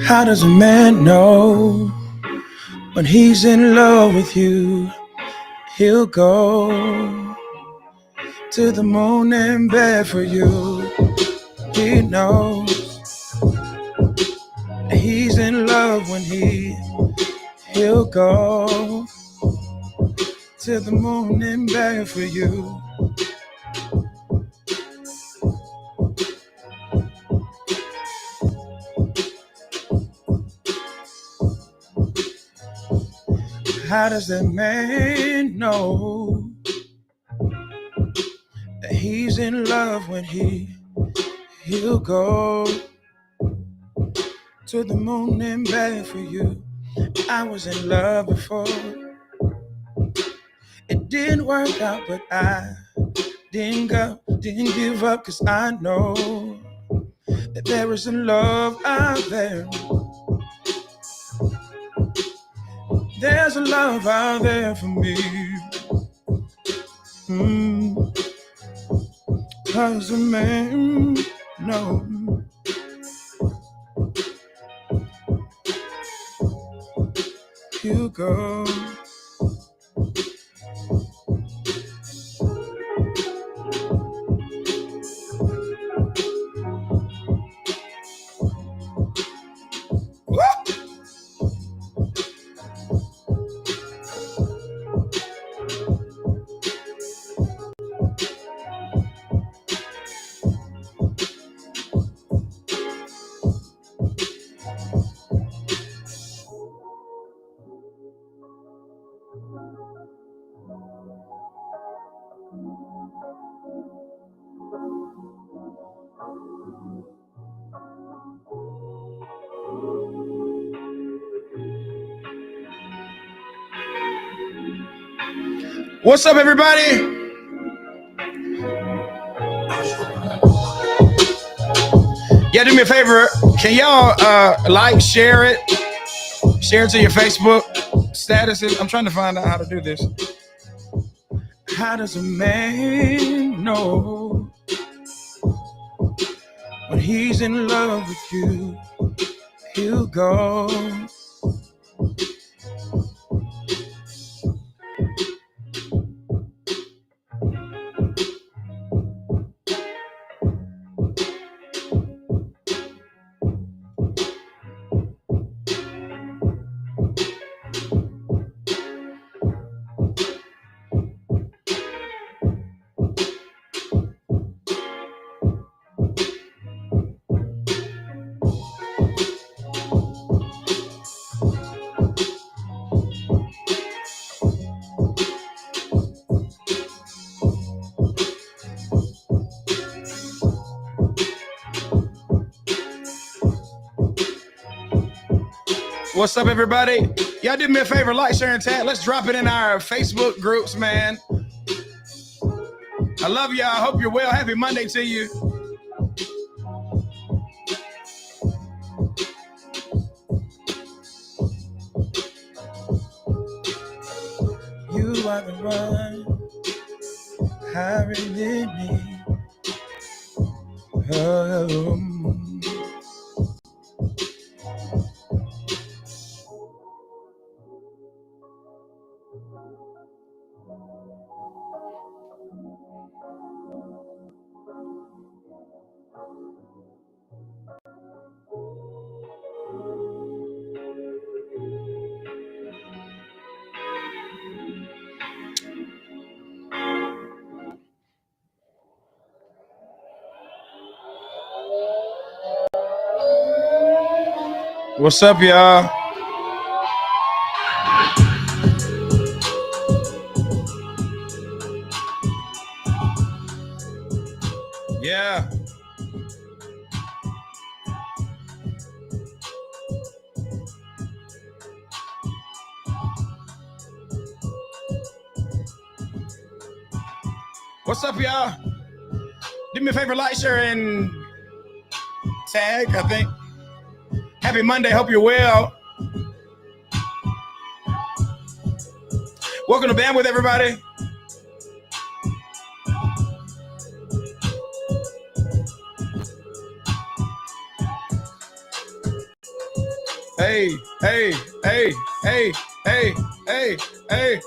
How does a man know when he's in love with you? He'll go to the moon and back for you. He knows he's in love when he'll go to the moon and back for you. How does that man know that he's in love when he'll go to the moon and back for you? I was in love before. It didn't work out, but I didn't give up, 'cause I know that there is a love out there. There's a love out there for me. 'Cause a man knows he'll go. What's up, everybody? Yeah, do me a favor. Can y'all like, share it to your Facebook statuses? I'm trying to find out how to do this. How does a man know when he's in love with you? He'll go. What's up, everybody? Y'all do me a favor, like, share, and tag. Let's drop it in our Facebook groups, man. I love y'all. I hope you're well. Happy Monday to you. You are the one I really need. What's up, y'all? Yeah. What's up, y'all? Do me a favor, like, share, and tag, I think. Happy Monday. Hope you're well. Welcome to Bandwidth, everybody. Hey, hey, hey, hey, hey, hey, hey.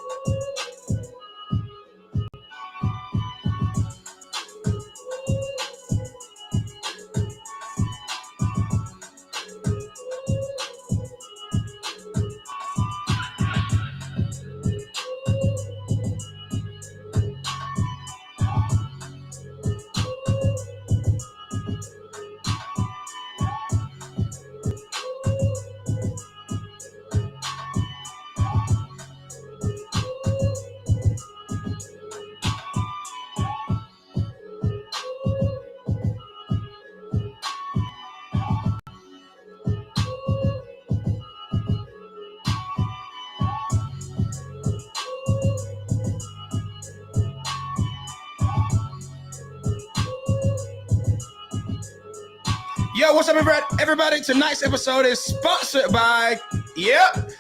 Yo, what's up, everybody? Tonight's episode is sponsored by, yep,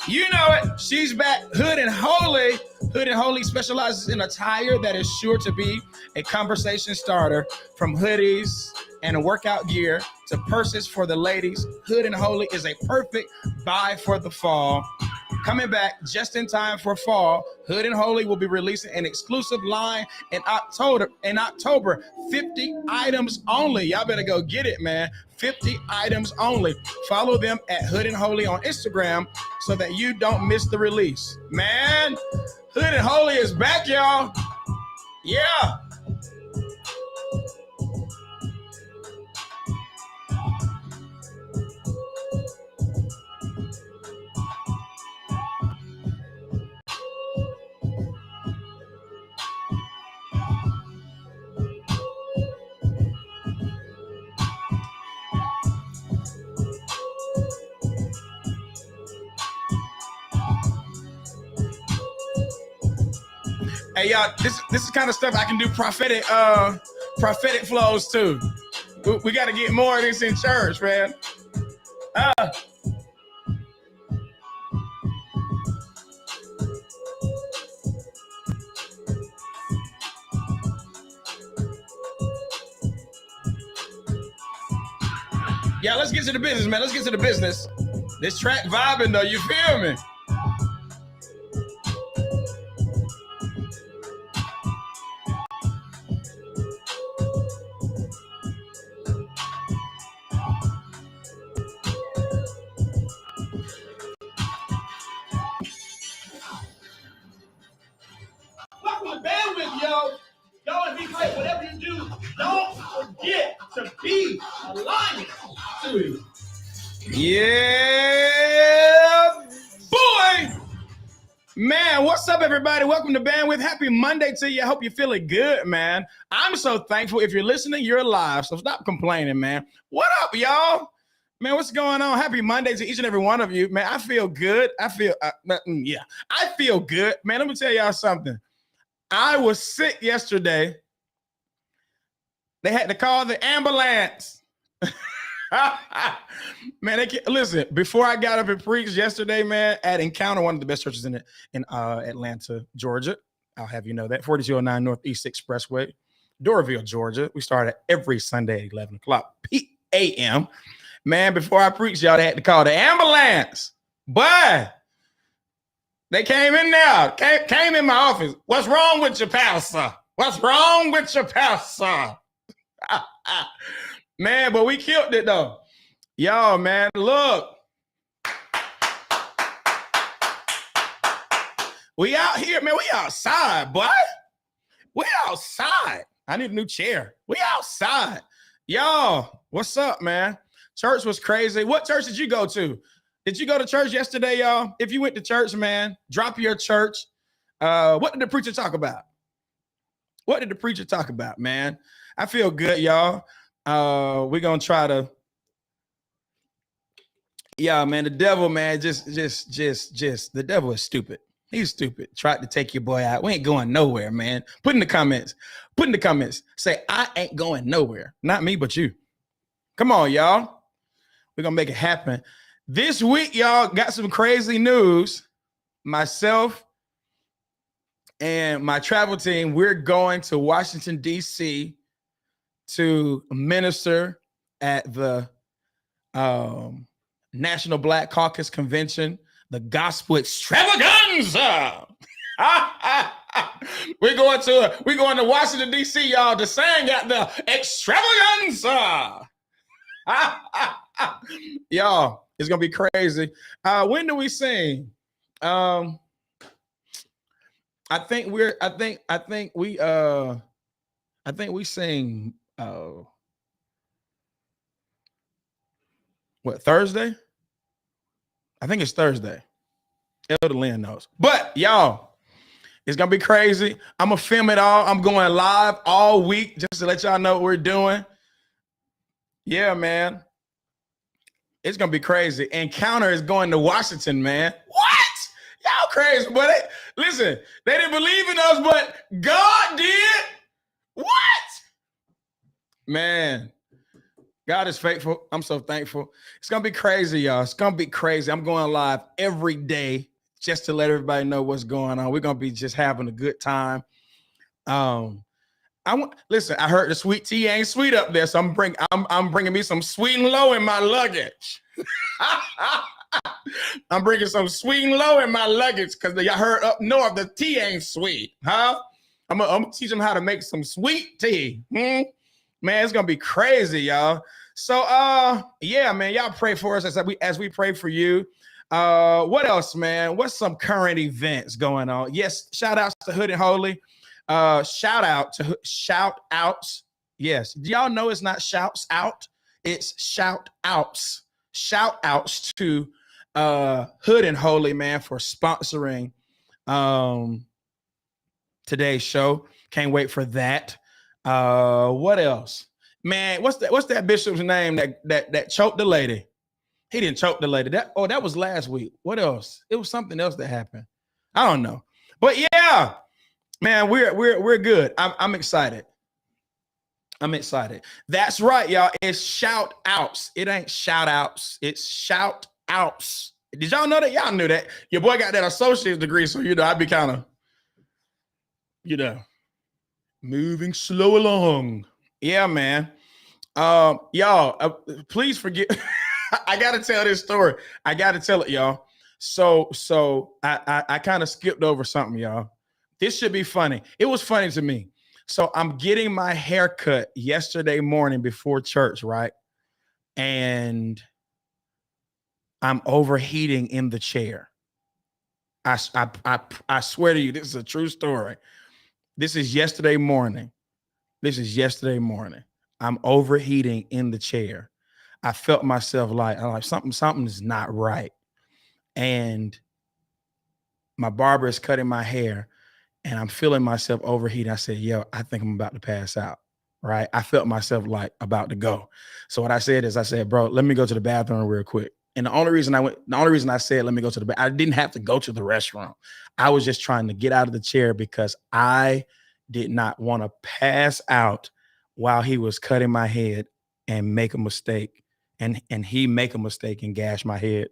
you know it. She's back, Hood and Holy. Hood and Holy specializes in attire that is sure to be a conversation starter, from hoodies and workout gear to purses for the ladies. Hood and Holy is a perfect buy for the fall. Coming back just in time for fall, Hood and Holy will be releasing an exclusive line in October. 50 items only. Y'all better go get it, man. 50 items only. Follow them at Hood and Holy on Instagram so that you don't miss the release. Man, Hood and Holy is back, y'all. Yeah. Hey, y'all, this is kind of stuff I can do prophetic flows too. We got to get more of this in church, man. Yeah, let's get to the business, man. Let's get to the business. This track vibing, though. You feel me? Welcome to Bandwidth, yo. Y'all, be great. Whatever you do, don't forget to be aligned to it. Yeah, boy. Man, what's up, everybody? Welcome to Bandwidth. Happy Monday to you. I hope you're feeling good, man. I'm so thankful. If you're listening, you're alive, so stop complaining, man. What up, y'all? Man, what's going on? Happy Monday to each and every one of you. Man, I feel good. I feel good. Man, let me tell y'all something. I was sick yesterday. They had to call the ambulance. Man, listen, before I got up and preached yesterday, man, at Encounter, one of the best churches in Atlanta, Georgia. I'll have you know that. 4209 Northeast Expressway, Doraville, Georgia. We start every Sunday at 11 o'clock p.m. Man, before I preached, y'all, they had to call the ambulance. But They came in there, came in my office. What's wrong with your pastor? What's wrong with your pastor? Man, but we killed it though. Y'all, man, look. We out here, man. We outside, boy. We outside. I need a new chair. We outside. Y'all, what's up, man? Church was crazy. What church did you go to? Did you go to church yesterday, y'all? If you went to church, man, drop your church. What did the preacher talk about? What did the preacher talk about, man? I feel good, y'all. We're going to try to. Yeah, man, the devil, man, just, the devil is stupid. He's stupid. Tried to take your boy out. We ain't going nowhere, man. Put in the comments. Say, I ain't going nowhere. Not me, but you. Come on, y'all. We're going to make it happen. This week, y'all, got some crazy news. Myself and my travel team, we're going to Washington, D.C. to minister at the National Black Caucus Convention, the Gospel Extravaganza. We're going to Washington, D.C., y'all, to sing at the Extravaganza. Y'all, it's gonna be crazy. When do we sing? I think we sing what, Thursday? I think it's Thursday. Elder Lynn knows. But y'all, it's gonna be crazy. I'm gonna film it all. I'm going live all week just to let y'all know what we're doing. Yeah, man. It's gonna be crazy. Encounter is going to Washington, man. What? Y'all crazy, but listen, they didn't believe in us, but God did. What? Man, God is faithful. I'm so thankful. It's gonna be crazy, y'all. It's gonna be crazy. I'm going live every day just to let everybody know what's going on. We're gonna be just having a good time. Listen, I heard the sweet tea ain't sweet up there, so I'm bringing me some sweet and low in my luggage. I'm bringing some sweet and low in my luggage because y'all heard up north the tea ain't sweet, huh? I'm gonna teach them how to make some sweet tea. Man, it's gonna be crazy, y'all. So, yeah, man, y'all pray for us as we pray for you. What else, man? What's some current events going on? Yes, shout outs to Hood and Holy. Shout outs. Yes. Do y'all know it's not shouts out? It's shout outs. Shout outs to Hood and Holy, man, for sponsoring today's show. Can't wait for that. What else? Man, what's that bishop's name that choked the lady? He didn't choke the lady. That was last week. What else? It was something else that happened. I don't know. But yeah. Man, we're good. I'm excited. I'm excited. That's right, y'all. It's shout outs. It ain't shout outs. It's shout outs. Did y'all know that? Y'all knew that. Your boy got that associate's degree, so I'd be kind of, moving slow along. Yeah, man. Y'all, please forget. I gotta tell this story. I gotta tell it, y'all. So I kind of skipped over something, y'all. This should be funny. It was funny to me. So I'm getting my hair cut yesterday morning before church, right? And I'm overheating in the chair. I swear to you, this is a true story. This is yesterday morning. I'm overheating in the chair. I felt myself like something is not right. And my barber is cutting my hair. And I'm feeling myself overheating. I said, yo, I think I'm about to pass out, right? I felt myself like about to go. So what I said is, bro, let me go to the bathroom real quick. And the only reason I said, let me go to the bathroom, I didn't have to go to the restroom. I was just trying to get out of the chair because I did not want to pass out while he was cutting my head and make a mistake. And he make a mistake and gash my head.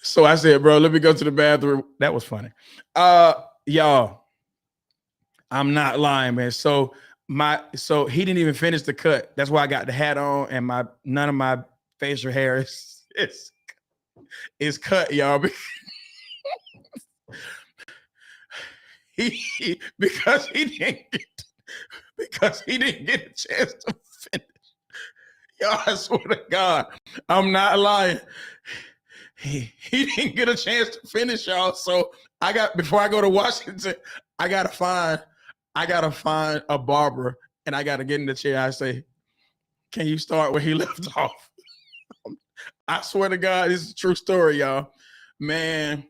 So I said, bro, let me go to the bathroom. That was funny. Y'all, I'm not lying, man. So he didn't even finish the cut. That's why I got the hat on and none of my facial hair is is cut, y'all. Because he didn't get a chance to finish. Y'all, I swear to God, I'm not lying. He didn't get a chance to finish, y'all. So before I go to Washington, I gotta find a barber, and I gotta get in the chair. I say, can you start where he left off? I swear to God, this is a true story, y'all. Man,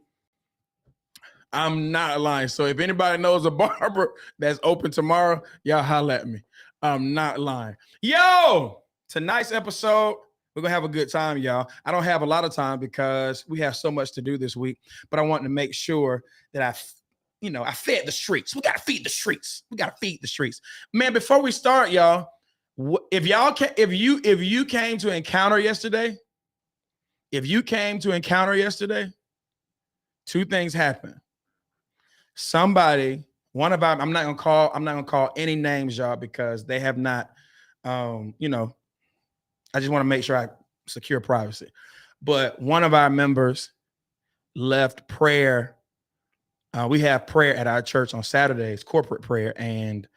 I'm not lying. So if anybody knows a barber that's open tomorrow, y'all holla at me. I'm not lying. Yo, tonight's episode, we're going to have a good time, y'all. I don't have a lot of time because we have so much to do this week, but I want to make sure that I fed the streets. We got to feed the streets. Man, before we start, y'all, if you came to Encounter yesterday, two things happened. One of our, I'm not gonna call any names, y'all, because they have not, I just want to make sure I secure privacy. But one of our members left prayer. We have prayer at our church on Saturdays, corporate prayer, and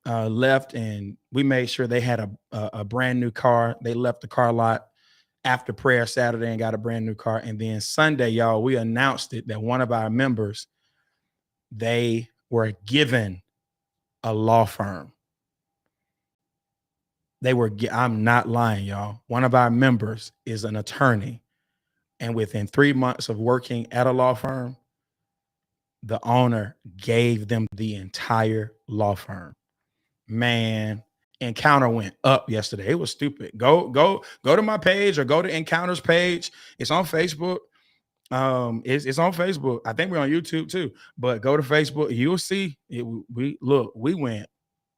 left, and we made sure they had a brand new car. They left the car lot after prayer Saturday and got a brand new car. And then Sunday, y'all, we announced it that one of our members, they were given a law firm. I'm not lying, y'all. One of our members is an attorney. And within 3 months of working at a law firm, the owner gave them the entire law firm. Man, Encounter went up yesterday. It was stupid. Go to my page or go to Encounter's page. It's on Facebook. It's on Facebook. I think we're on YouTube too, but go to Facebook. You'll see it. We went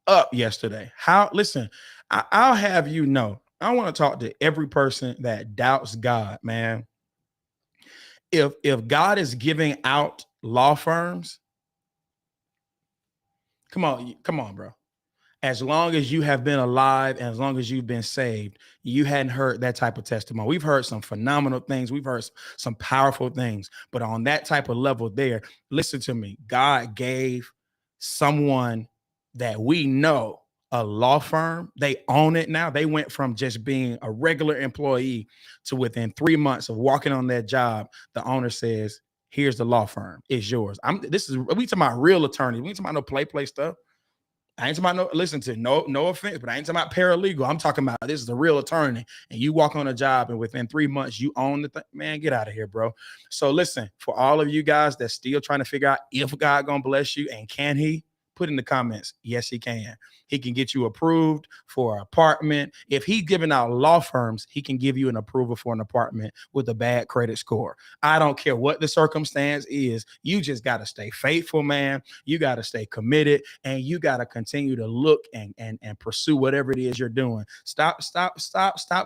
up yesterday. I'll have you know, I want to talk to every person that doubts God, man. If God is giving out law firms, come on, bro. As long as you have been alive and as long as you've been saved, you hadn't heard that type of testimony. We've heard some phenomenal things. We've heard some powerful things. But on that type of level there, listen to me. God gave someone that we know a law firm. They own it now. They went from just being a regular employee to within 3 months of walking on that job, the owner says, here's the law firm. It's yours. We talking about real attorneys. We ain't talking about no play stuff. I ain't talking about no offense, but I ain't talking about paralegal. I'm talking about this is a real attorney, and you walk on a job, and within 3 months you own the thing. Man, get out of here, bro. So listen, for all of you guys that's still trying to figure out if God gonna bless you and can he, put in the comments, yes, he can. He can get you approved for an apartment. If he's giving out law firms, he can give you an approval for an apartment with a bad credit score. I don't care what the circumstance is. You just got to stay faithful, man. You got to stay committed, and you got to continue to look and pursue whatever it is you're doing. Stop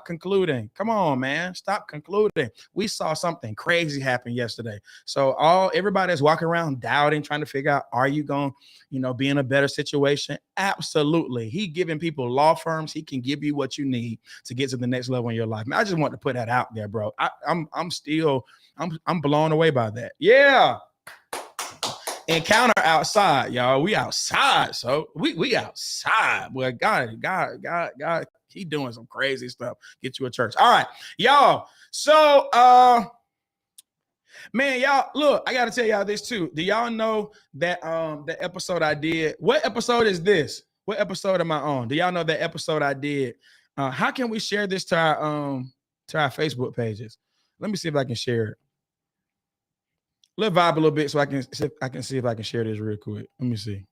concluding. Come on, man. Stop concluding. We saw something crazy happen yesterday. So everybody that's walking around doubting, trying to figure out, are you going to be in a better situation? Absolutely. He giving people law firms. He can give you what you need to get to the next level in your life. Man, I just want to put that out there, bro. I'm blown away by that. Yeah. Encounter outside, y'all. We outside. So we outside. Well, God, he doing some crazy stuff. Get you a church. All right, y'all. So man, y'all, look, I gotta tell y'all this too. Do y'all know that the episode I did? What episode is this? What episode am I on? Do y'all know that episode I did? How can we share this to our Facebook pages? Let me see if I can share it. Let's vibe a little bit so I can see if I can share this real quick. Let me see.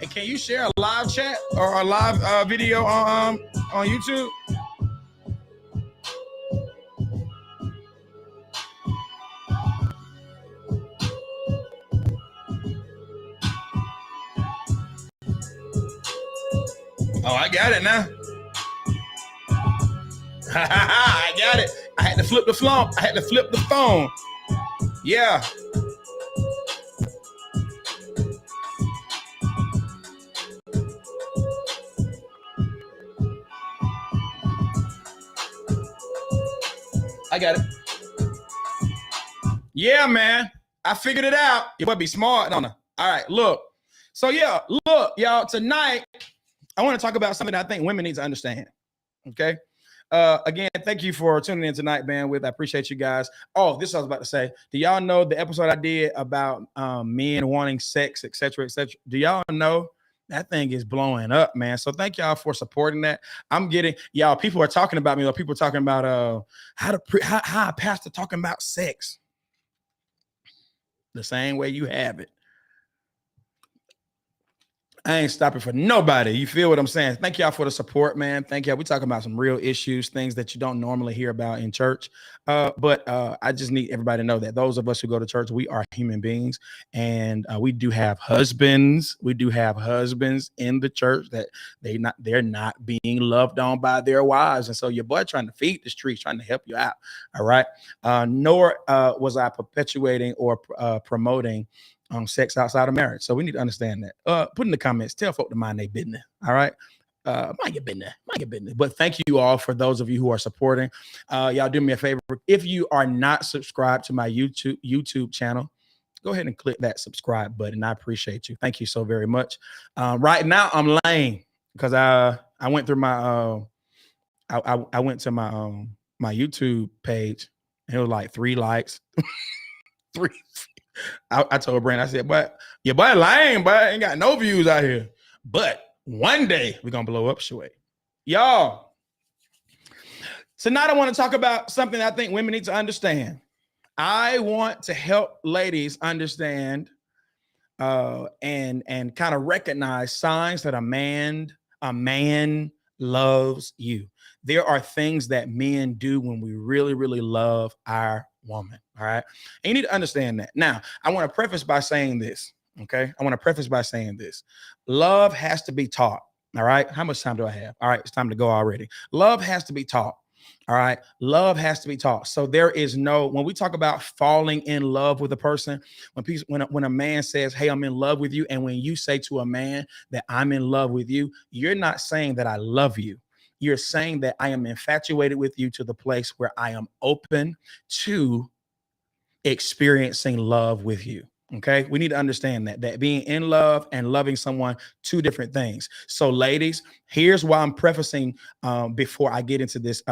And can you share a live chat or a live video on YouTube? Oh, I got it now. I got it. I had to flip the phone. I had to flip the phone. Yeah. I got it. Yeah, man. I figured it out. You better be smart, don't I? All right, look. So yeah, look, y'all, tonight I want to talk about something I think women need to understand. Okay. Again, thank you for tuning in tonight, bandwidth. I appreciate you guys. Oh, this I was about to say. Do y'all know the episode I did about men wanting sex, etc., etc.? Do y'all know that thing is blowing up, man? So thank y'all for supporting that. I'm getting y'all. People are talking about me. Or people are talking about how a pastor talking about sex the same way you have it. I ain't stopping for nobody. You feel what I'm saying? Thank y'all for the support, man. Thank y'all. We're talking about some real issues, things that you don't normally hear about in church. But I just need everybody to know that those of us who go to church, we are human beings, and we do have husbands. We do have husbands in the church that they're not being loved on by their wives, and so your boy trying to feed the streets, trying to help you out. All right. Nor was I perpetuating or promoting sex outside of marriage. So we need to understand that. Put in the comments, tell folk to mind their business. All right. Mind your business. But thank you all for those of you who are supporting. Y'all do me a favor. If you are not subscribed to my YouTube channel, go ahead and click that subscribe button. I appreciate you. Thank you so very much. Right now I'm lame because I went through my I went to my my YouTube page and it was like 3 likes. 3. I told Brandon, I said, but your boy lame, but ain't got no views out here. But one day we're gonna blow up, Shway. Y'all, tonight I want to talk about something I think women need to understand. I want to help ladies understand and kind of recognize signs that a man loves you. There are things that men do when we really, really love our woman. All right. And you need to understand that. Now, I want to preface by saying this. Okay. Love has to be taught. All right. How much time do I have? All right. It's time to go already. Love has to be taught. All right. Love has to be taught. So there is no, when we talk about falling in love with a person, when a man says, hey, I'm in love with you. And when you say to a man that I'm in love with you, you're not saying that I love you. You're saying that I am infatuated with you to the place where I am open to experiencing love with you. Okay. We need to understand that being in love and loving someone, 2 different things. So ladies, here's why I'm prefacing before I get into this.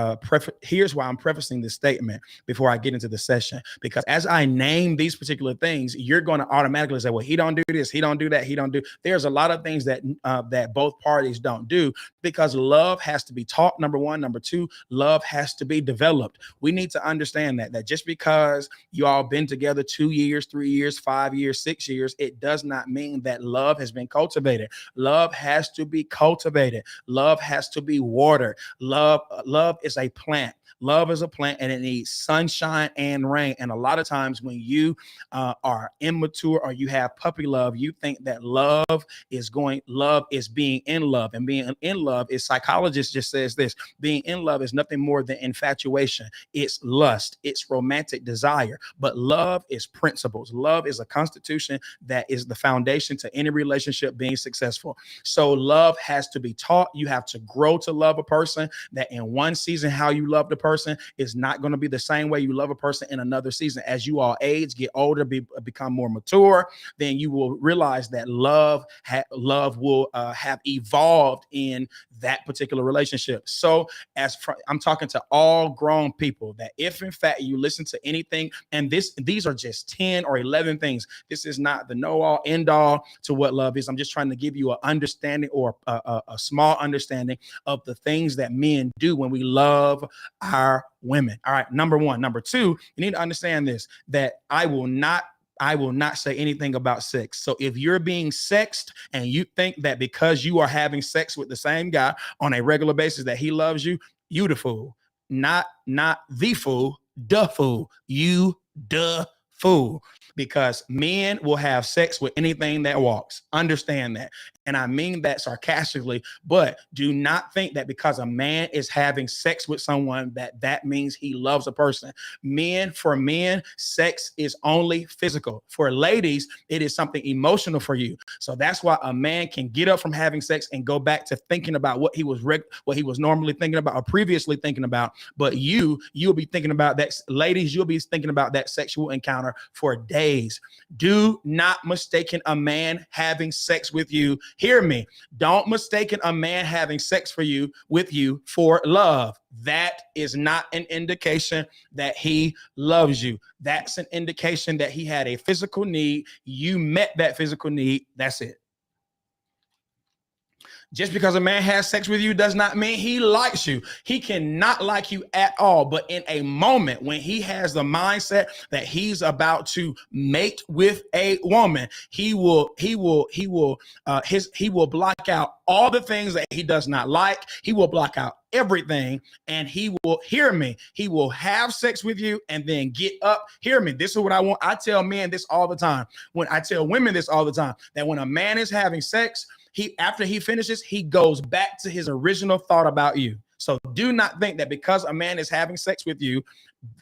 Here's why I'm prefacing this statement before I get into the session, because as I name these particular things, you're going to automatically say, well, he don't do this, he don't do that, he don't do. There's a lot of things that that both parties don't do, because love has to be taught. Number 1. Number 2, love has to be developed. We need to understand that just because you all been together 2 years, 3 years, 5 years, 6 years, it does not mean that love has been cultivated. Love has to be cultivated. Love has to be watered. Love is a plant. Love is a plant, and it needs sunshine and rain. And a lot of times when you are immature or you have puppy love, you think that love is being in love. And being in love is, psychologist just says this, being in love is nothing more than infatuation. It's lust. It's romantic desire. But love is principles. Love is a constitution that is the foundation to any relationship being successful. So love has to be taught. You have to grow to love a person. That in one season, how you love the person is not going to be the same way you love a person in another season. As you all age, get older, become more mature, then you will realize that love will have evolved in that particular relationship. So I'm talking to all grown people, that if in fact you listen to anything, and these are just 10 or 11 things, this is not the know all end all to what love is. I'm just trying to give you an understanding, or a small understanding of the things that men do when we love our women. All right. Number 1. Number 2, you need to understand this, that I will not say anything about sex. So if you're being sexed and you think that because you are having sex with the same guy on a regular basis that he loves you, you the fool. Not the fool, the fool. You the fool. because men will have sex with anything that walks. Understand that. And I mean that sarcastically, but do not think that because a man is having sex with someone that means he loves a person. For men, sex is only physical. For ladies, it is something emotional for you. So that's why a man can get up from having sex and go back to thinking about what he was normally thinking about or previously thinking about. But you'll be thinking about that. Ladies, you'll be thinking about that sexual encounter for days. Do not mistaken a man having sex with you. Hear me. Don't mistaken a man having sex with you for love. That is not an indication that he loves you. That's an indication that he had a physical need. You met that physical need. That's it. Just because a man has sex with you does not mean he likes you. He cannot like you at all. But in a moment when he has the mindset that he's about to mate with a woman, he will block out all the things that he does not like. He will block out everything, and he will, hear me, he will have sex with you and then get up. Hear me. This is what I want. I tell men this all the time. When I tell women this all the time, that when a man is having sex, after he finishes, he goes back to his original thought about you. So do not think that because a man is having sex with you,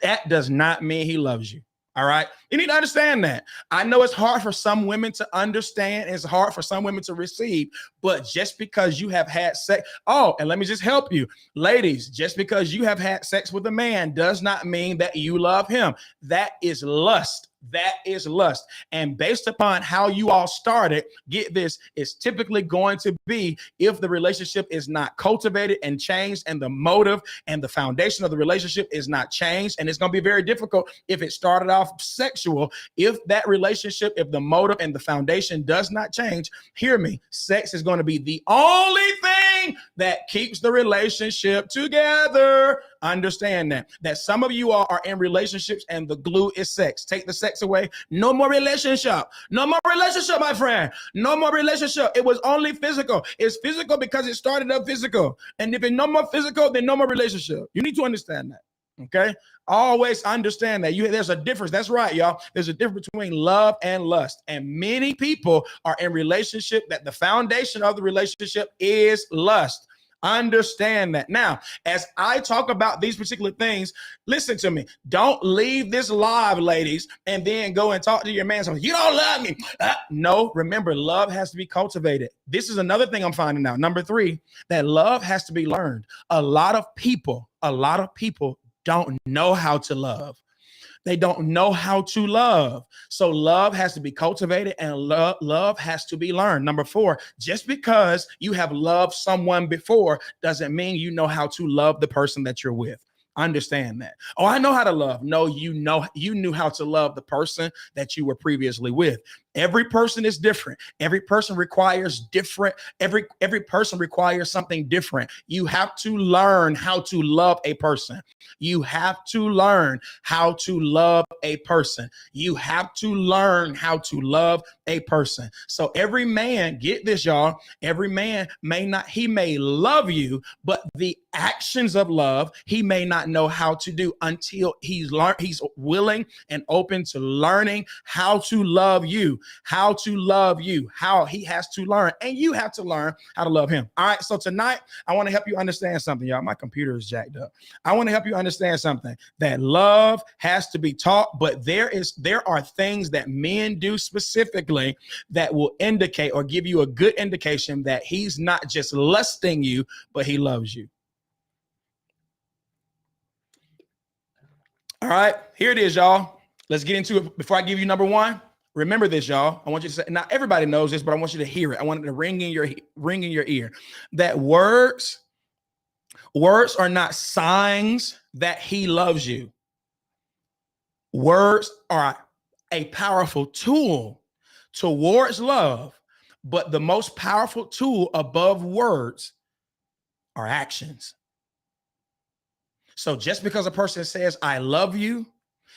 that does not mean he loves you. All right. You need to understand that. I know it's hard for some women to understand. It's hard for some women to receive, but just because you have had sex. Oh, and let me just help you. Ladies, just because you have had sex with a man does not mean that you love him. That is lust. That is lust. And based upon how you all started, get this, it's typically going to be, if the relationship is not cultivated and changed, and the motive and the foundation of the relationship is not changed, and it's going to be very difficult if it started off sexual. If that relationship, if the motive and the foundation does not change, hear me, sex is going to be the only thing that keeps the relationship together. Understand that some of you all are in relationships and the glue is sex. Take the sex away. No more relationship. No more relationship, my friend. No more relationship. It was only physical. It's physical because it started up physical. And if it's no more physical, then no more relationship. You need to understand that. Okay. Always understand that there's a difference. That's right, y'all. There's a difference between love and lust. And many people are in relationship that the foundation of the relationship is lust. Understand that. Now, as I talk about these particular things, listen to me. Don't leave this live, ladies, and then go and talk to your man. So you don't love me. No, remember, love has to be cultivated. This is another thing I'm finding out. Number 3, that love has to be learned. A lot of people don't know how to love. They don't know how to love. So love has to be cultivated, and love has to be learned. Number 4, just because you have loved someone before doesn't mean you know how to love the person that you're with. Understand that. Oh, I know how to love. No, you knew how to love the person that you were previously with. Every person is different. Every person requires different. Every person requires something different. You have to learn how to love a person. You have to learn how to love a person. You have to learn how to love a person. So every man, get this, y'all. Every man he may love you, but the actions of love, he may not know how to do until he's willing and open to learning how to love you. How he has to learn, and you have to learn how to love him. All right. So tonight I want to help you understand something, y'all. My computer is jacked up. I want to help you understand something, that love has to be taught, but there are things that men do specifically that will indicate or give you a good indication that he's not just lusting you, but he loves you. All right, here it is, y'all. Let's get into it. Before I give you number 1, remember this, y'all. I want you to say, now everybody knows this, but I want you to hear it. I want it to ring in your ear, that words are not signs that he loves you. Words are a powerful tool towards love, but the most powerful tool above words are actions. So just because a person says, I love you,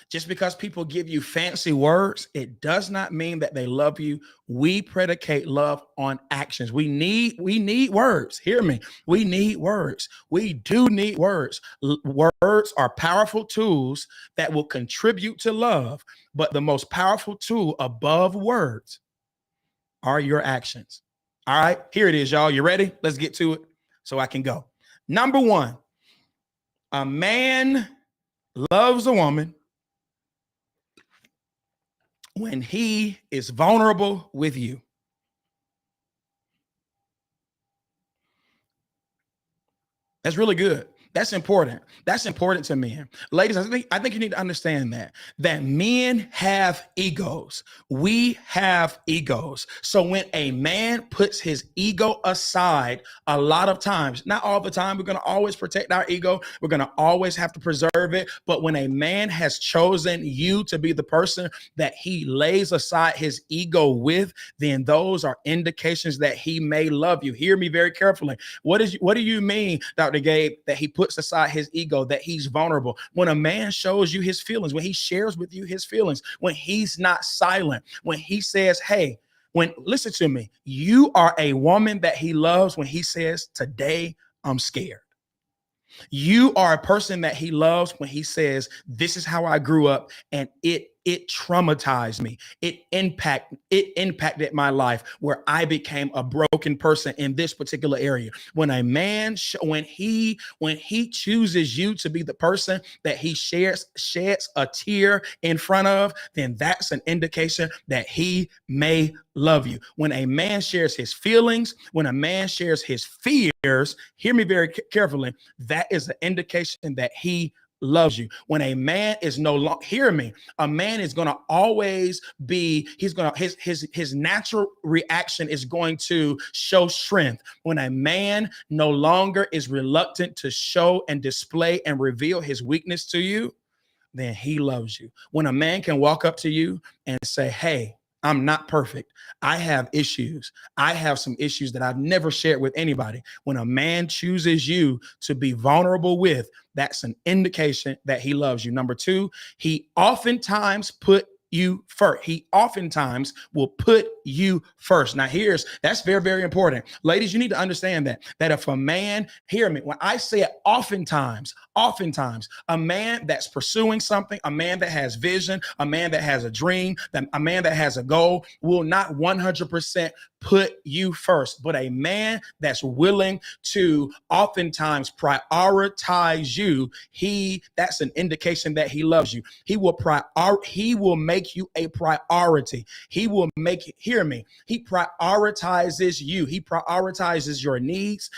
Just because people give you fancy words, it does not mean that they love you. We predicate love on actions. We need words. Hear me. We need words. We do need words. Words are powerful tools that will contribute to love, but the most powerful tool above words are your actions. All right, here it is, y'all. You ready? Let's get to it so I can go. Number one, a man loves a woman when he is vulnerable with you. That's really good. That's important. That's important to men. Ladies, I think you need to understand that men have egos. We have egos. So when a man puts his ego aside, a lot of times, not all the time, we're going to always protect our ego. We're going to always have to preserve it. But when a man has chosen you to be the person that he lays aside his ego with, then those are indications that he may love you. Hear me very carefully. What do you mean, Dr. Gabe, that he puts aside his ego, that he's vulnerable? When a man shows you his feelings, when he shares with you his feelings, when he's not silent, when he says, hey, listen to me, you are a woman that he loves when he says, today I'm scared. You are a person that he loves when he says, this is how I grew up and it traumatized me. It impacted my life where I became a broken person in this particular area. When a man, when he chooses you to be the person that he sheds a tear in front of, then that's an indication that he may love you. When a man shares his feelings, when a man shares his fears, hear me very carefully, that is an indication that he loves you. When a man is no longer, hear me, a man is going to always be, his natural reaction is going to show strength. When a man no longer is reluctant to show and display and reveal his weakness to you, then he loves you. When a man can walk up to you and say, hey, I'm not perfect. I have issues. I have some issues that I've never shared with anybody. When a man chooses you to be vulnerable with, that's an indication that he loves you. Number two, he oftentimes put you first. He oftentimes will put you first. Now that's very, very important. Ladies, you need to understand that if a man, hear me, when I say it oftentimes, a man that's pursuing something, a man that has vision, a man that has a dream, a man that has a goal will not 100% put you first, but a man that's willing to oftentimes prioritize you, that's an indication that he loves you. He will make you a priority. He prioritizes you. He prioritizes your needs.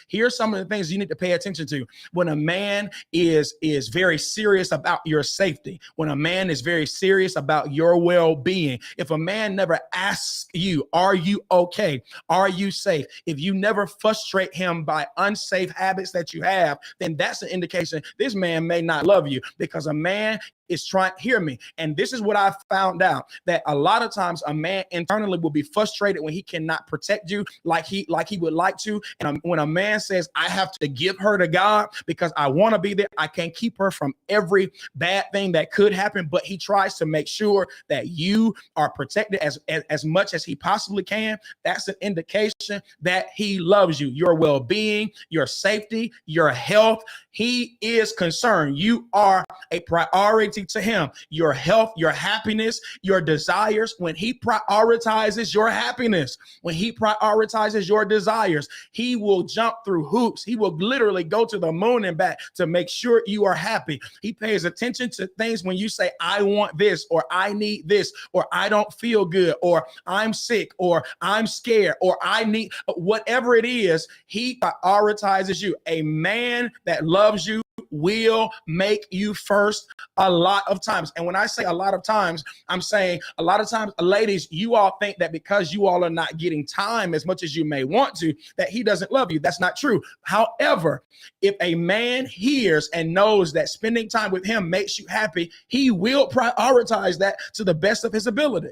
Here's some of the things you need to pay attention to. When a man is very serious about your safety, when a man is very serious about your well-being, if a man never asks you, are you okay? Are you safe? If you never frustrate him by unsafe habits that you have, then that's an indication this man may not love you, because a man is trying, hear me. And this is what I found out, that a lot of times a man internally will be frustrated when he cannot protect you like he would like to. And when a man says, I have to give her to God because I want to be there, I can't keep her from every bad thing that could happen, but he tries to make sure that you are protected as much as he possibly can. That's an indication that he loves you, your well-being, your safety, your health. He is concerned. You are a priority to him. Your health, your happiness, your desires. When he prioritizes your happiness, when he prioritizes your desires, he will jump through hoops. He will literally go to the moon and back to make sure you are happy. He pays attention to things when you say, I want this, or I need this, or I don't feel good, or I'm sick, or I'm scared, or I need whatever it is. He prioritizes you. A man that loves you will make you first a lot of times. And when I say a lot of times, I'm saying a lot of times, ladies, you all think that because you all are not getting time as much as you may want to, that he doesn't love you. That's not true. However, if a man hears and knows that spending time with him makes you happy, he will prioritize that to the best of his ability.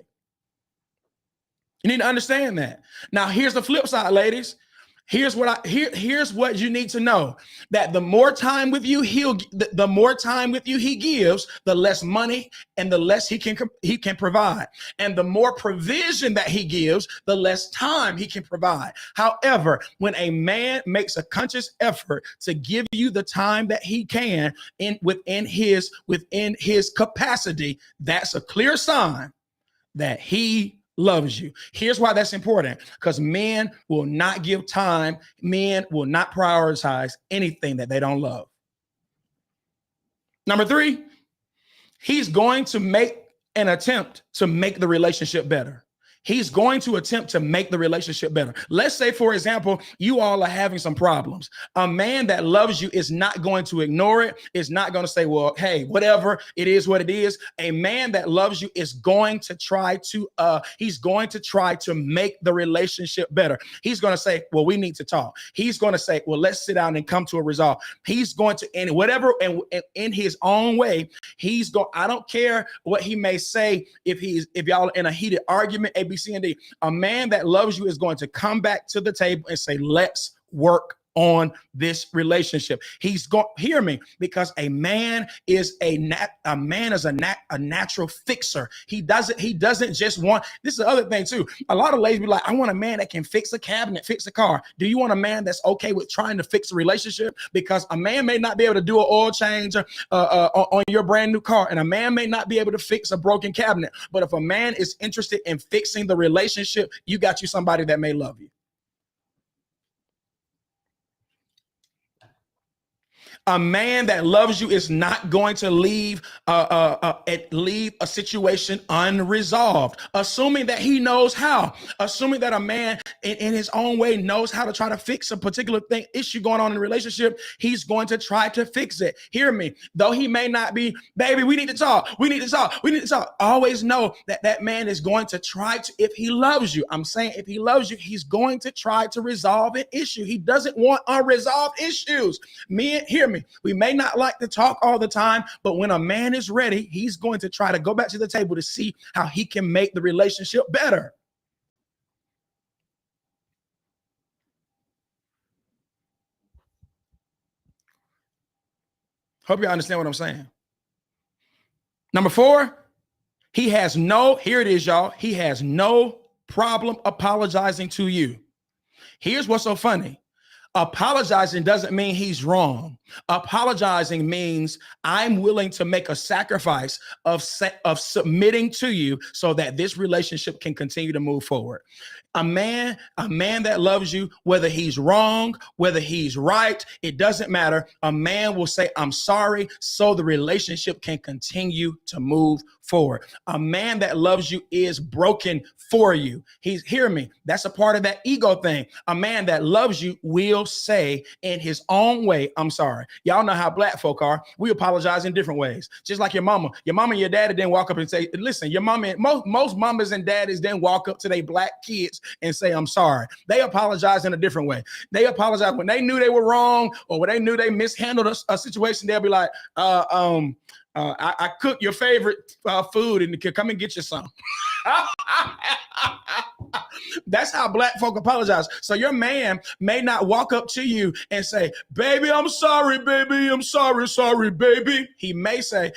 You need to understand that. Now, here's the flip side, ladies. Here's what you need to know, that the more time with you the more time with you he gives, the less money and the less he can provide, and the more provision that he gives, the less time he can provide. However, when a man makes a conscious effort to give you the time that he can within his capacity, that's a clear sign that he loves you. Here's why that's important, because men will not give time. Men will not prioritize anything that they don't love. Number 3, he's going to make an attempt to make the relationship better. He's going to attempt to make the relationship better. Let's say, for example, you all are having some problems. A man that loves you is not going to ignore it. Is not going to say, well, hey, whatever, it is what it is. A man that loves you is going to try to make the relationship better. He's going to say, well, we need to talk. He's going to say, well, let's sit down and come to a resolve. He's going to, in whatever, and in his own way, I don't care what he may say. If y'all in a heated argument, A, B, C, and D, a man that loves you is going to come back to the table and say, let's work on this relationship. He's going, hear me, because a man is a natural fixer. He doesn't just want, this is the other thing too. A lot of ladies be like, I want a man that can fix a cabinet, fix a car. Do you want a man that's okay with trying to fix a relationship? Because a man may not be able to do an oil change on your brand new car, and a man may not be able to fix a broken cabinet. But if a man is interested in fixing the relationship, you got you somebody that may love you. A man that loves you is not going to leave a situation unresolved, assuming that he knows how, assuming that a man in his own way knows how to try to fix a particular issue going on in the relationship. He's going to try to fix it. Hear me, though he may not be, baby, we need to talk. We need to talk. We need to talk. Always know that man is going to try to, if he loves you, I'm saying if he loves you, he's going to try to resolve an issue. He doesn't want unresolved issues. Men, hear me. We may not like to talk all the time, but when a man is ready, he's going to try to go back to the table to see how he can make the relationship better. Hope you understand what I'm saying. Number 4, here it is, y'all. He has no problem apologizing to you. Here's what's so funny. Apologizing doesn't mean he's wrong. Apologizing means I'm willing to make a sacrifice of submitting to you so that this relationship can continue to move forward. A man that loves you, whether he's wrong, whether he's right, it doesn't matter. A man will say, I'm sorry, so the relationship can continue to move forward. A man that loves you is broken for you. Hear me. That's a part of that ego thing. A man that loves you will say in his own way, I'm sorry. Y'all know how black folk are. We apologize in different ways. Just like your mama and your daddy didn't walk up and say, listen, your mama, most mamas and daddies didn't walk up to their black kids and say, I'm sorry. They apologize in a different way. They apologize when they knew they were wrong or when they knew they mishandled a situation. They'll be like, I cook your favorite food and come and get you some. That's how black folk apologize. So your man may not walk up to you and say, baby, I'm sorry, baby. I'm sorry, baby. He may say,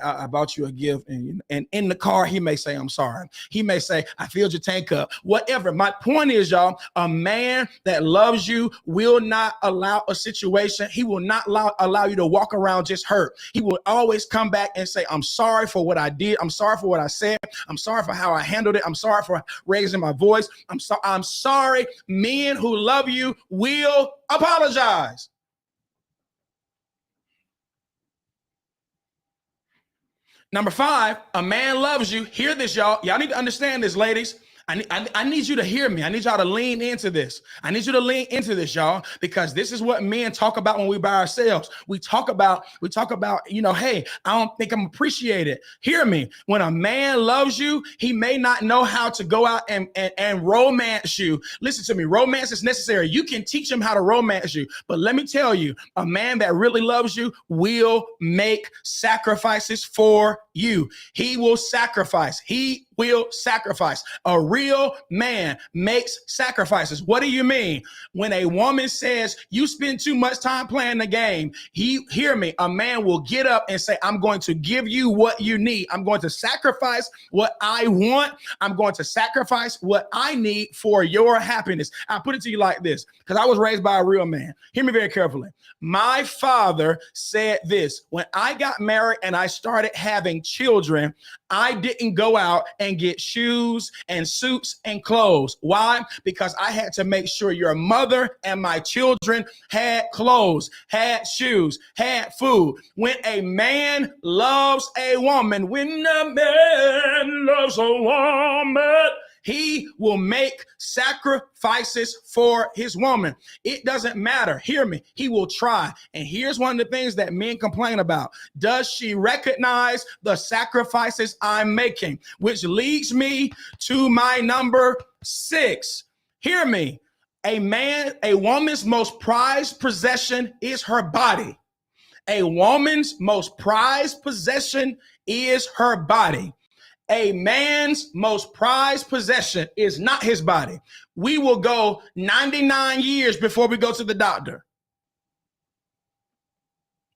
I bought you a gift. And in the car, he may say, I'm sorry. He may say, I filled your tank up. Whatever. My point is, y'all, a man that loves you will not allow a situation. He will not allow you to walk around just hurt. He will always come back and say, I'm sorry for what I did. I'm sorry for what I said. I'm sorry for how I handled it. I'm sorry for raising my voice. I'm sorry. Men who love you will apologize. Number 5, a man loves you. Hear this, y'all. Y'all need to understand this, ladies. I need you to hear me. I need y'all to lean into this. I need you to lean into this, y'all, because this is what men talk about when we by ourselves. We talk about, hey, I don't think I'm appreciated. Hear me. When a man loves you, he may not know how to go out and romance you. Listen to me. Romance is necessary. You can teach him how to romance you. But let me tell you, a man that really loves you will make sacrifices for you. He will sacrifice. A real man makes sacrifices. What do you mean? When a woman says you spend too much time playing the game, hear me, a man will get up and say, I'm going to give you what you need. I'm going to sacrifice what I want. I'm going to sacrifice what I need for your happiness. I put it to you like this, because I was raised by a real man. Hear me very carefully. My father said this: when I got married and I started having children, I didn't go out and get shoes and suits and clothes. Why? Because I had to make sure your mother and my children had clothes, had shoes, had food. When a man loves a woman, when a man loves a woman, he will make sacrifices for his woman. It doesn't matter. Hear me. He will try. And here's one of the things that men complain about. Does she recognize the sacrifices I'm making? Which leads me to my number 6. Hear me. A woman's most prized possession is her body. A woman's most prized possession is her body. A man's most prized possession is not his body. We will go 99 years before we go to the doctor.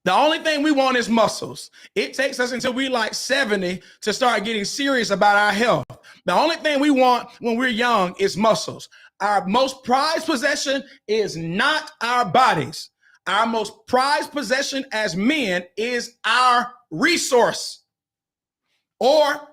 The only thing we want is muscles. It takes us until we like 70 to start getting serious about our health. The only thing we want when we're young is muscles. Our most prized possession is not our bodies. Our most prized possession as men is our resource. Or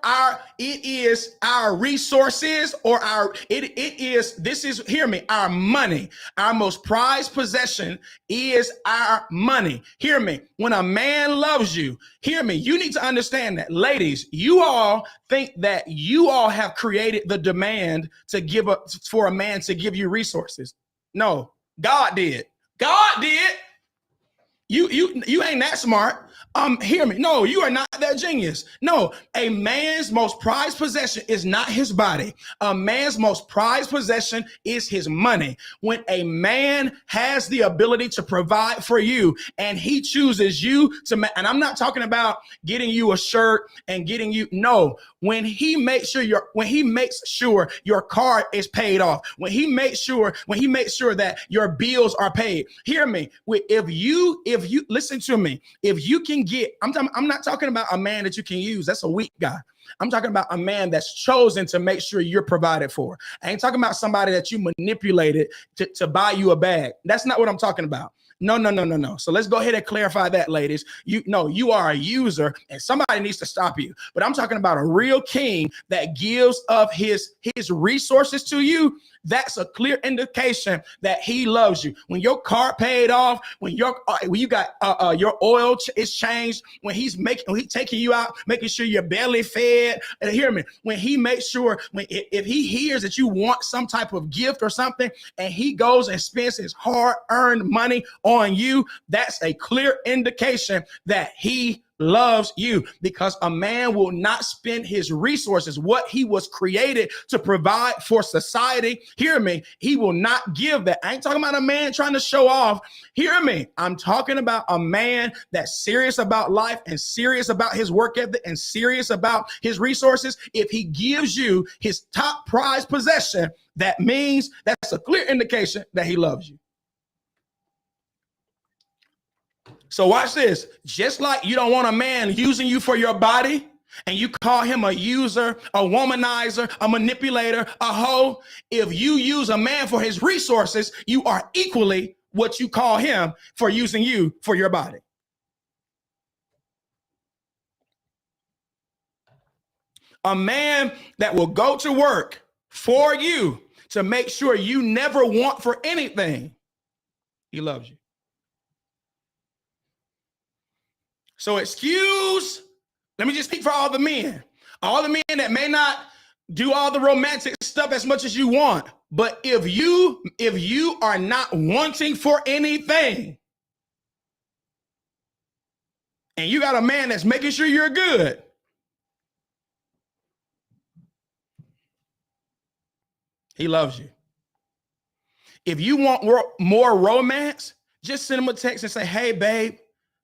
it is our resources, or hear me, our money. Our most prized possession is our money. Hear me. When a man loves you, hear me, you need to understand that. Ladies, you all think that you all have created the demand to give up for a man to give you resources. No, God did. God did. You ain't that smart. Hear me. No, you are not that genius. No, a man's most prized possession is not his body. A man's most prized possession is his money. When a man has the ability to provide for you and he chooses you to, and I'm not talking about getting you a shirt and getting you, no, when he makes sure your car is paid off, when he makes sure that your bills are paid. Hear me. If you listen to me, if you can get, I'm not talking about a man that you can use. That's a weak guy. I'm talking about a man that's chosen to make sure you're provided for. I ain't talking about somebody that you manipulated to buy you a bag. That's not what I'm talking about. No. So let's go ahead and clarify that, ladies. You are a user and somebody needs to stop you. But I'm talking about a real king that gives of his resources to you. That's a clear indication that he loves you. When your car paid off, when you got your oil is changed, when he's taking you out, making sure you're belly fed. And hear me, when he makes sure, if he hears that you want some type of gift or something, and he goes and spends his hard-earned money on you, that's a clear indication that he loves you, because a man will not spend his resources, what he was created to provide for society. Hear me. He will not give that. I ain't talking about a man trying to show off. Hear me. I'm talking about a man that's serious about life and serious about his work ethic and serious about his resources. If he gives you his top prized possession, that means that's a clear indication that he loves you. So watch this. Just like you don't want a man using you for your body and you call him a user, a womanizer, a manipulator, a hoe, if you use a man for his resources, you are equally what you call him for using you for your body. A man that will go to work for you to make sure you never want for anything, he loves you. So let me just speak for all the men that may not do all the romantic stuff as much as you want. But if you are not wanting for anything and you got a man that's making sure you're good, he loves you. If you want more romance, just send him a text and say, hey, babe,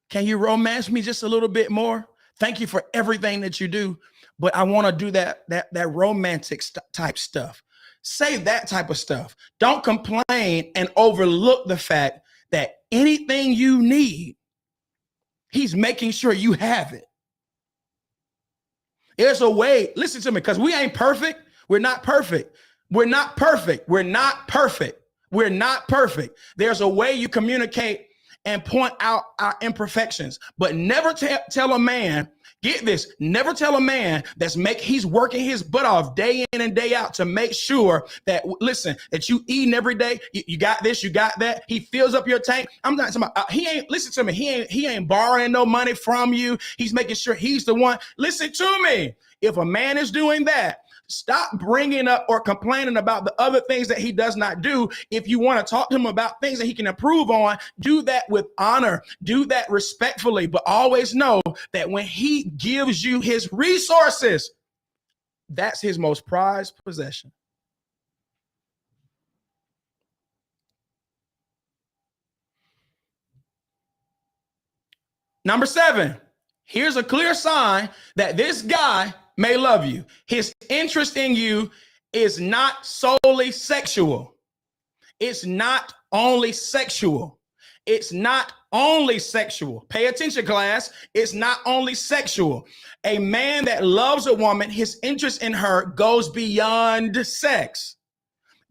can you romance me just a little bit more? Thank you for everything that you do, but I want to do that romantic type stuff. Say that type of stuff. Don't complain and overlook the fact that anything you need, he's making sure you have it. There's a way, listen to me, because we ain't perfect. We're not perfect. We're not perfect. We're not perfect. We're not perfect. There's a way you communicate and point out our imperfections, but never tell a man, get this, never tell a man he's working his butt off day in and day out to make sure that, listen, that you eating every day. You got this, you got that. He fills up your tank. I'm not talking about, he ain't, listen to me. He ain't borrowing no money from you. He's making sure he's the one. Listen to me. If a man is doing that, stop bringing up or complaining about the other things that he does not do. If you want to talk to him about things that he can improve on, do that with honor, do that respectfully, but always know that when he gives you his resources, that's his most prized possession. Number 7, here's a clear sign that this guy may love you. His interest in you is not solely sexual. It's not only sexual. It's not only sexual. Pay attention, class. It's not only sexual. A man that loves a woman, his interest in her goes beyond sex.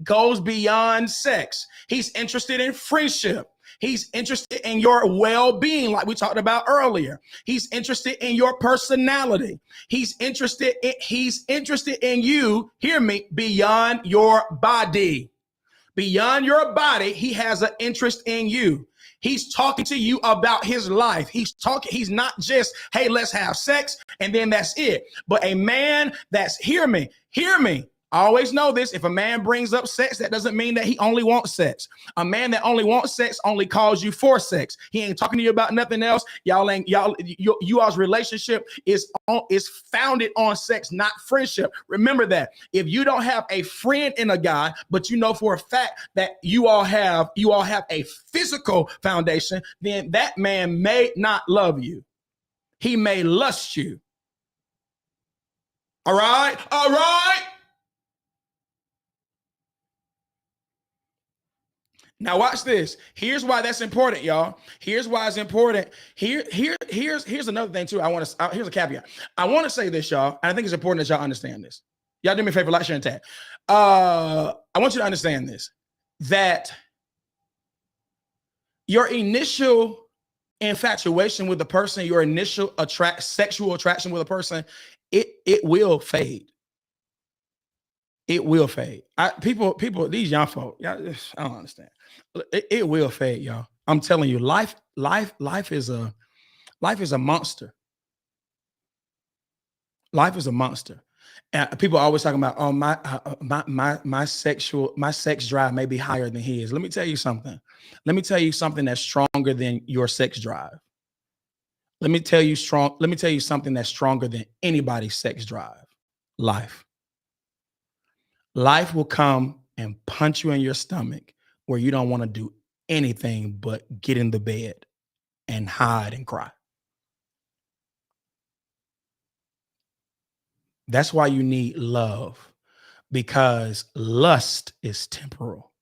Goes beyond sex. He's interested in friendship. He's interested in your well-being, like we talked about earlier. He's interested in your personality. He's interested in you, hear me, beyond your body. Beyond your body, he has an interest in you. He's talking to you about his life. He's not just, hey, let's have sex, and then that's it. But a man that's, hear me. I always know this. If a man brings up sex, that doesn't mean that he only wants sex. A man that only wants sex only calls you for sex. He ain't talking to you about nothing else. Y'all's relationship is founded on sex, not friendship. Remember that. If you don't have a friend in a guy, but you know for a fact that you all have a physical foundation, then that man may not love you. He may lust you. All right. Now watch this. Here's why that's important, y'all. Here's why it's important. Here's another thing too. Here's a caveat. I want to say this, y'all. And I think it's important that y'all understand this. Y'all do me a favor, like, share, and tag. I want you to understand this, that your initial infatuation with the person, your initial sexual attraction with a person, it will fade. It will fade. People, these young folk, I don't understand. It will fade, y'all. I'm telling you, life is a monster. Life is a monster. And people are always talking about, oh, my sex drive may be higher than his. Let me tell you something. Let me tell you something that's stronger than your sex drive. Let me tell you something that's stronger than anybody's sex drive. Life. Life will come and punch you in your stomach where you don't want to do anything but get in the bed and hide and cry. That's why you need love, because lust is temporal.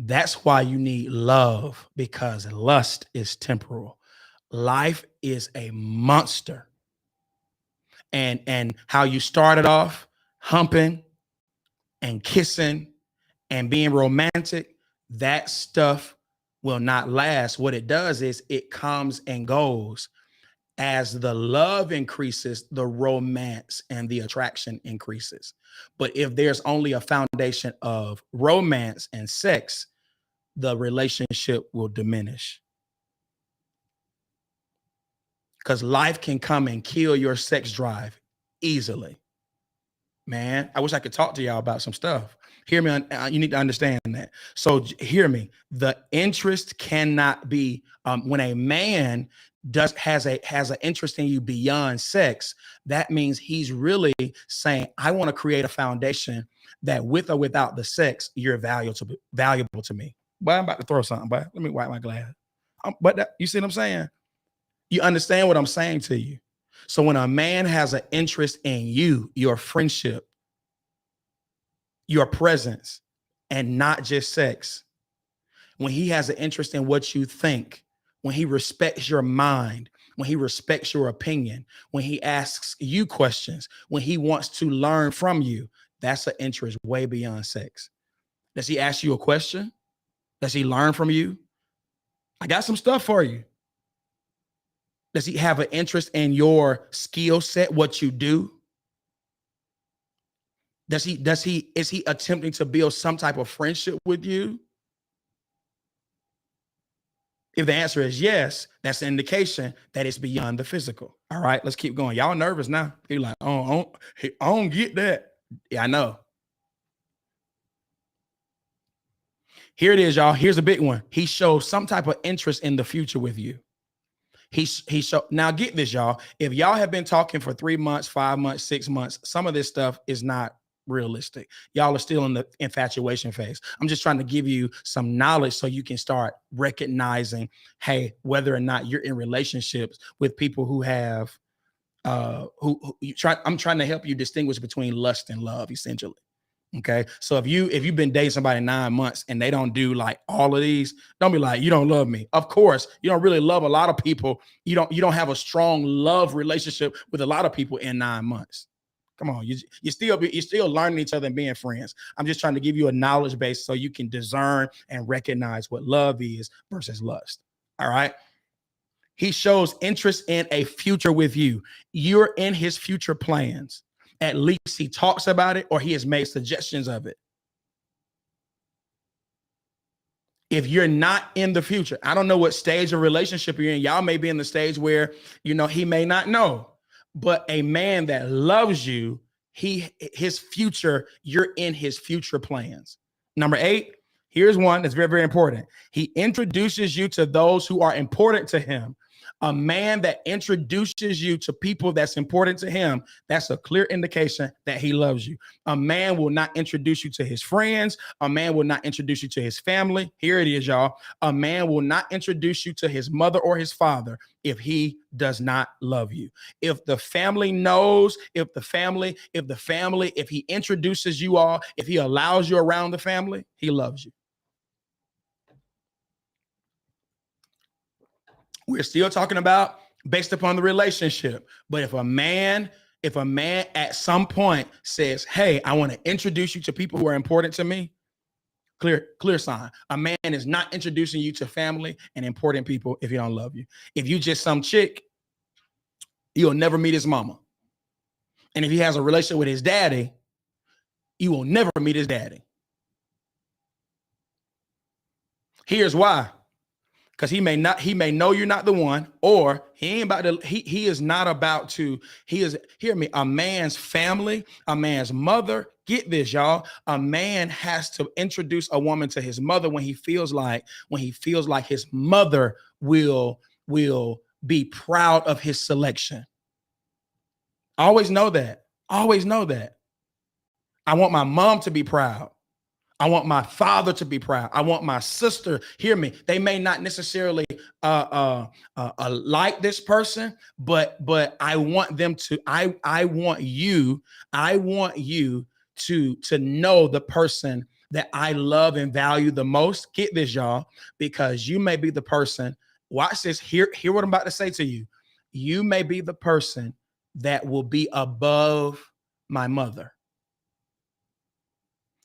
That's why you need love, because lust is temporal. Life is a monster. And how you started off humping and kissing and being romantic, that stuff will not last. What it does is it comes and goes. As the love increases, the romance and the attraction increases. But if there's only a foundation of romance and sex, the relationship will diminish. Because life can come and kill your sex drive easily. Man, I wish I could talk to y'all about some stuff. Hear me, you need to understand that. So hear me. The interest cannot be, when a man has an interest in you beyond sex, that means he's really saying, I want to create a foundation that with or without the sex, you're valuable to me. But I'm about to throw something, but let me wipe my glass. But you see what I'm saying? You understand what I'm saying to you? So when a man has an interest in you, your friendship, your presence, and not just sex, when he has an interest in what you think, when he respects your mind, when he respects your opinion, when he asks you questions, when he wants to learn from you, that's an interest way beyond sex. Does he ask you a question? Does he learn from you? I got some stuff for you. Does he have an interest in your skill set, what you do? Is he attempting to build some type of friendship with you? If the answer is yes, that's an indication that it's beyond the physical. All right, let's keep going. Y'all nervous now. You're like, oh, I don't get that. Yeah, I know. Here it is, y'all. Here's a big one. He shows some type of interest in the future with you. Now get this, y'all. If y'all have been talking for 3 months, 5 months, 6 months, some of this stuff is not realistic. Y'all are still in the infatuation phase. I'm just trying to give you some knowledge so you can start recognizing, hey, whether or not you're in relationships with people who have I'm trying to help you distinguish between lust and love, essentially. Okay. So if you've been dating somebody 9 months and they don't do like all of these, don't be like, you don't love me. Of course, you don't really love a lot of people. You don't have a strong love relationship with a lot of people in 9 months. Come on, you're still learning each other and being friends. I'm just trying to give you a knowledge base so you can discern and recognize what love is versus lust. All right. He shows interest in a future with you. You're in his future plans. At least he talks about it or he has made suggestions of it. If you're not in the future, I don't know what stage of relationship you're in. Y'all may be in the stage where, he may not know. But a man that loves you, his future, you're in his future plans. Number 8, here's one that's very, very important. He introduces you to those who are important to him. A man that introduces you to people that's important to him, that's a clear indication that he loves you. A man will not introduce you to his friends. A man will not introduce you to his family. Here it is, y'all. A man will not introduce you to his mother or his father if he does not love you. If the family knows, if he introduces you all, if he allows you around the family, he loves you. We're still talking about based upon the relationship. But if a man at some point says, hey, I want to introduce you to people who are important to me, clear sign. A man is not introducing you to family and important people if he don't love you. If you just some chick, you'll never meet his mama. And if he has a relationship with his daddy, you will never meet his daddy. Here's why. Because he may know you're not the one, or he is not about to, hear me, a man's family, a man's mother, get this, y'all. A man has to introduce a woman to his mother when he feels like his mother will be proud of his selection. Always know that. Always know that. I want my mom to be proud. I want my father to be proud. I want my sister, hear me. They may not necessarily like this person, but I want them to, I want you to know the person that I love and value the most. Get this, y'all, because you may be the person, watch this, hear what I'm about to say to you. You may be the person that will be above my mother.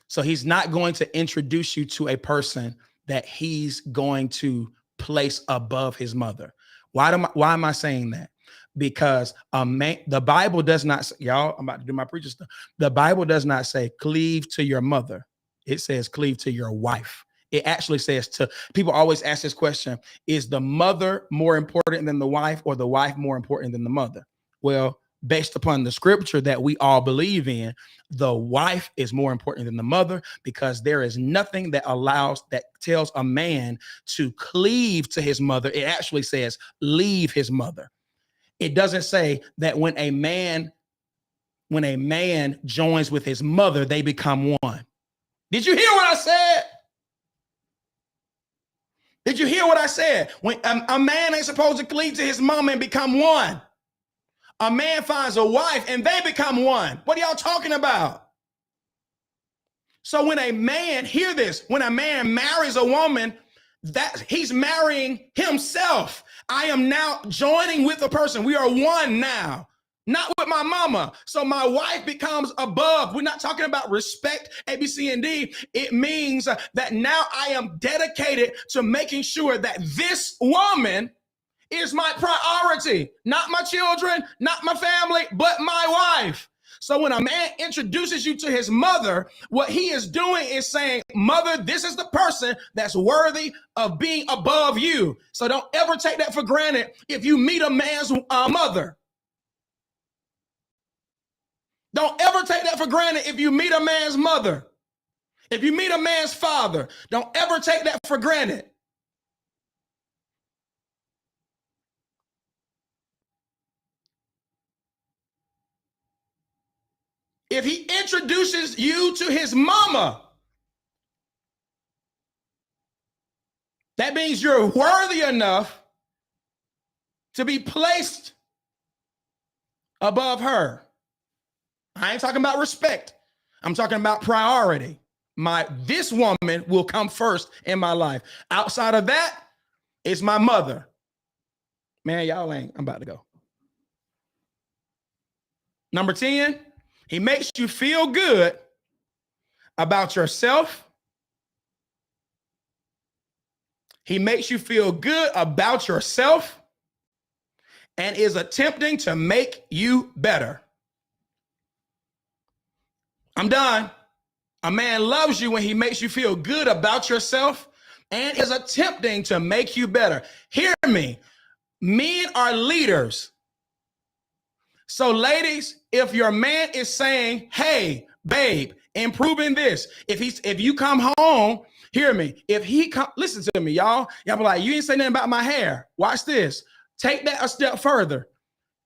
So he's not going to introduce you to a person that he's going to place above his mother. Why am I saying that? Because the Bible does not say, y'all, I'm about to do my preacher stuff. The Bible does not say cleave to your mother. It says cleave to your wife. It actually says people always ask this question, is the mother more important than the wife or the wife more important than the mother? Well, based upon the scripture that we all believe in, the wife is more important than the mother, because there is nothing that tells a man to cleave to his mother. It actually says leave his mother. It doesn't say that when a man joins with his mother, they become one. Did you hear what I said? Did you hear what I said? When a man ain't supposed to cleave to his mama and become one. A man finds a wife and they become one. What are y'all talking about? So when a man, hear this, when a man marries a woman, that he's marrying himself. I am now joining with a person. We are one now. Not with my mama. So my wife becomes above. We're not talking about respect, A, B, C, and D. It means that now I am dedicated to making sure that this woman is my priority. Not my children, not my family, but my wife. So when a man introduces you to his mother, what he is doing is saying, mother, this is the person that's worthy of being above you. So don't ever take that for granted if you meet a man's mother. Don't ever take that for granted if you meet a man's mother. If you meet a man's father, don't ever take that for granted. If he introduces you to his mama, that means you're worthy enough to be placed above her. I ain't talking about respect. I'm talking about priority. This woman will come first in my life. Outside of that, it's my mother. Man, y'all ain't. I'm about to go. Number 10, he makes you feel good about yourself. He makes you feel good about yourself and is attempting to make you better. I'm done. A man loves you when he makes you feel good about yourself and is attempting to make you better. Hear me. Men are leaders. So ladies, if your man is saying, hey, babe, improving this, if you come home, hear me. If he come, listen to me, y'all be like, you ain't say nothing about my hair. Watch this. Take that a step further.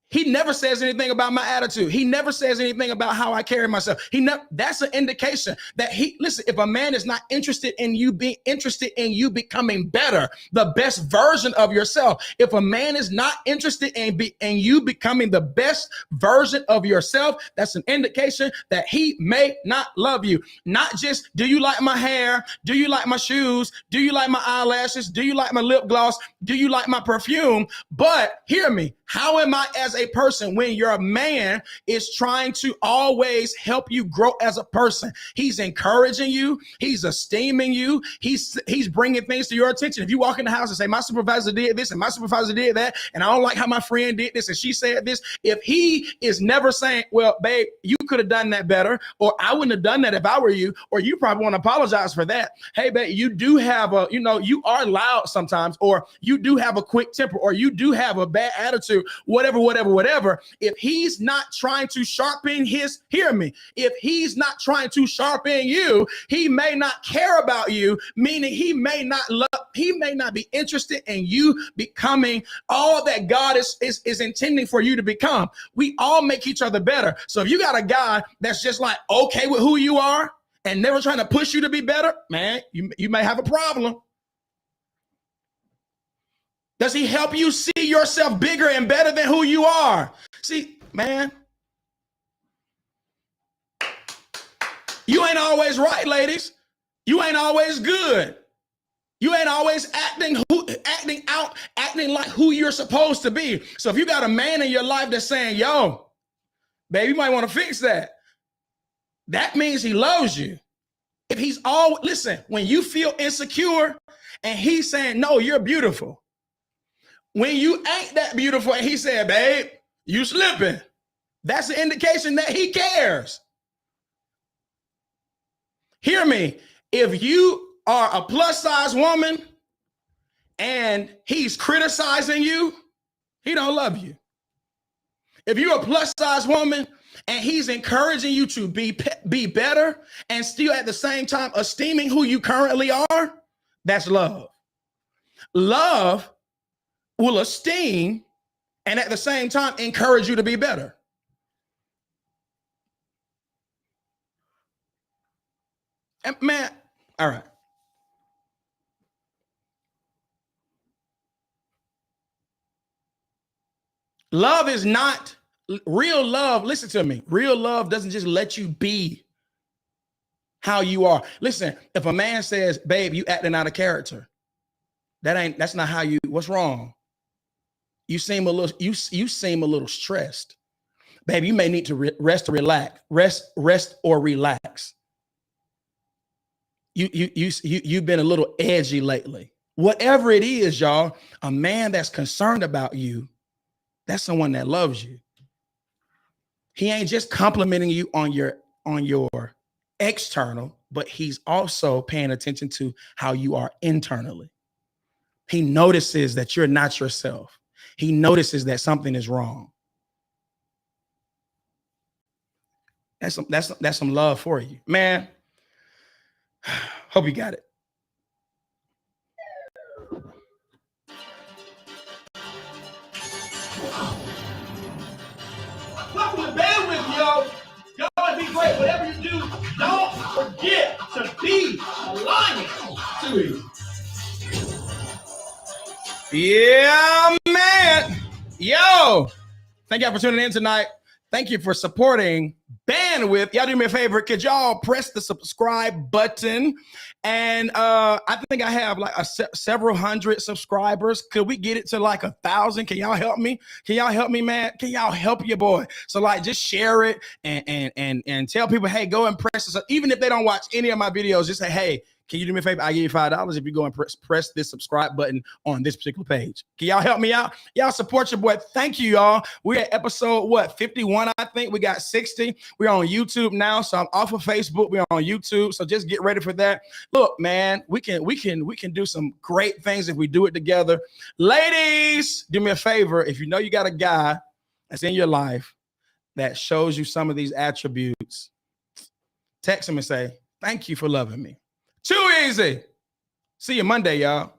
He never says anything about my attitude. He never says anything about how I carry myself. That's an indication that listen, if a man is not interested in you becoming better, the best version of yourself. If a man is not interested in you becoming the best version of yourself, that's an indication that he may not love you. Not just, do you like my hair? Do you like my shoes? Do you like my eyelashes? Do you like my lip gloss? Do you like my perfume? But hear me. How am I as a person when your man is trying to always help you grow as a person? He's encouraging you. He's esteeming you. He's bringing things to your attention. If you walk in the house and say, my supervisor did this and my supervisor did that, and I don't like how my friend did this and she said this. If he is never saying, well, babe, you could have done that better, or I wouldn't have done that if I were you, or you probably want to apologize for that. Hey, babe, you do have you are loud sometimes, or you do have a quick temper, or you do have a bad attitude. Whatever. If he's not trying to sharpen if he's not trying to sharpen you, he may not care about you, meaning he may not be interested in you becoming all that God is intending for you to become. We all make each other better. So if you got a guy that's just like okay with who you are and never trying to push you to be better, man, you may have a problem. Does he help you see yourself bigger and better than who you are? See, man, you ain't always right, ladies. You ain't always good. You ain't always acting like who you're supposed to be. So if you got a man in your life that's saying, yo, baby, you might want to fix that. That means he loves you. If he's listen, when you feel insecure and he's saying, no, you're beautiful. When you ain't that beautiful and he said, babe, you slipping, that's an indication that he cares. Hear me. If you are a plus size woman and he's criticizing you, he don't love you. If you're a plus size woman and he's encouraging you to be better and still at the same time esteeming who you currently are, that's love. Love will esteem and at the same time encourage you to be better. And man, all right. Love is not real love. Listen to me. Real love doesn't just let you be how you are. Listen, if a man says, babe, you acting out of character, that's not how you, what's wrong? You seem a little stressed. Baby, you may need to rest or relax. Rest or relax. You've been a little edgy lately. Whatever it is, y'all, a man that's concerned about you, that's someone that loves you. He ain't just complimenting you on your external, but he's also paying attention to how you are internally. He notices that you're not yourself. He notices that something is wrong. That's some love for you, man. Hope you got it. Welcome to Bandwidth, yo. Y'all want to be great. Whatever you do, don't forget to be a lion. Too easy. Yeah, man. Yo, thank y'all for tuning in tonight. Thank you for supporting Bandwidth. Y'all do me a favor. Could y'all press the subscribe button? And I think I have like several hundred subscribers. Could we get it to like 1,000? Can y'all help me? Can y'all help me, man? Can y'all help your boy? So like, just share it and tell people, hey, go and press this. Even if they don't watch any of my videos, just say, hey, can you do me a favor? I give you $5 if you go and press this subscribe button on this particular page. Can y'all help me out? Y'all support your boy. Thank you, y'all. We're at episode 51, I think. We got 60. We're on YouTube now, so I'm off of Facebook. We're on YouTube, so just get ready for that. Look, man, we can do some great things if we do it together. Ladies, do me a favor. If you know you got a guy that's in your life that shows you some of these attributes, text him and say, thank you for loving me. Too easy. See you Monday, y'all.